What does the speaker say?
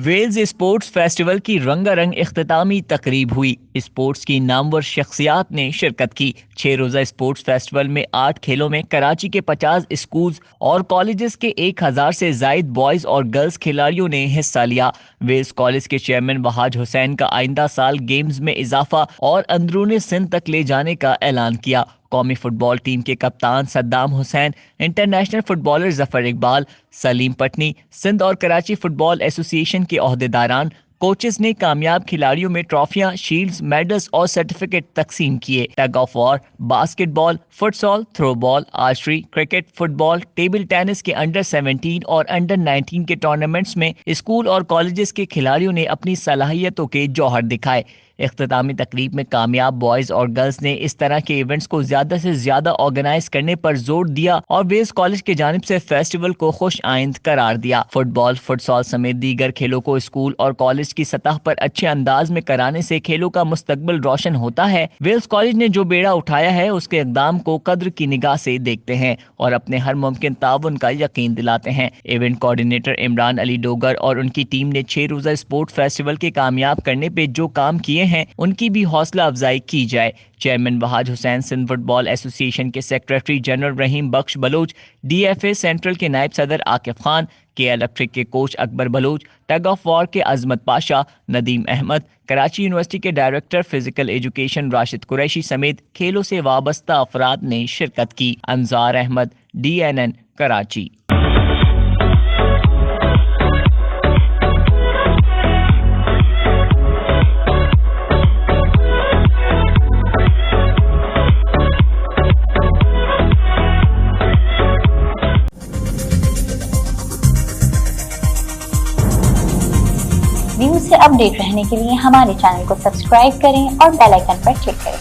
Wales sports festival की रंगारंग इख्तितामी तकरीब हुई। स्पोर्ट्स की नामवर शख्सियात ने शिरकत की। 6 रोजा स्पोर्ट्स फेस्टिवल में 8 खेलों में कराची के 50 स्कूल्स और कॉलेजेस के 1000 से जायद बॉयज और गर्ल्स खिलाड़ियों ने हिस्सा लिया। वेल्स कॉलेज के चेयरमैन वहाज हुसैन का आइंदा साल गेम्स में इजाफा और अंदरूनी सिंध तक ले जाने का ऐलान किया। कौमी फुटबॉल टीम के कप्तान सद्दाम हुसैन, इंटरनेशनल फुटबॉलर जफर इकबाल, सलीम पटनी, सिंध और कराची फुटबॉल एसोसिएशन के ओहदेदारान, कोचेस ने कामयाब खिलाड़ियों में ट्रॉफियां, शील्ड्स, मेडल्स और सर्टिफिकेट तकसीम किए। टग of war, basketball, futsal, throwball, archery, cricket, football, table tennis के अंडर 17 और अंडर 19 के टूर्नामेंट्स में स्कूल और कॉलेजेस के खिलाड़ियों ने अपनी सलाहियतों के जौहर दिखाए। इख्तितामी तकरीब में कामयाब बॉयज और गर्ल्स ने इस तरह के इवेंट्स को ज्यादा से ज्यादा ऑर्गेनाइज करने पर जोर दिया और वेल्स कॉलेज की जानिब से फेस्टिवल को खुश आइंद करार दिया। फुटबॉल, फुटसॉल समेत दीगर खेलों को स्कूल और कॉलेज की सतह पर अच्छे अंदाज में कराने से खेलों का मुस्तकबिल रोशन होता है। वेल्स कॉलेज ने जो बेड़ा उठाया है उसके इकदाम को कद्र की निगाह से देखते हैं और अपने हर मुमकिन ताउन का यकीन दिलाते हैं। इवेंट कोऑर्डिनेटर इमरान अली डोगर और उनकी टीम ने 6 रोजा स्पोर्ट फेस्टिवल के कामयाब करने पे जो काम किए हैं उनकी भी हौसला अफजाई की जाए। Chairman Wahaj Hussain, Sindh football association के secretary general Rahim Bakhsh Baloch, DFA central के नायब सदर आकिब खान, KL इलेक्ट्रिक के coach Akbar Baloch, tug of war के अजमत पाशा, नदीम अहमद, कराची यूनिवर्सिटी के director physical education Rashid Qureshi समेत खेलों से वाबस्ता अफराद ने शिरकत की। अंजार अहमद, DNN, कराची। न्यूज़ से अपडेट रहने के लिए हमारे चैनल को सब्सक्राइब करें और बेल आइकन पर क्लिक करें।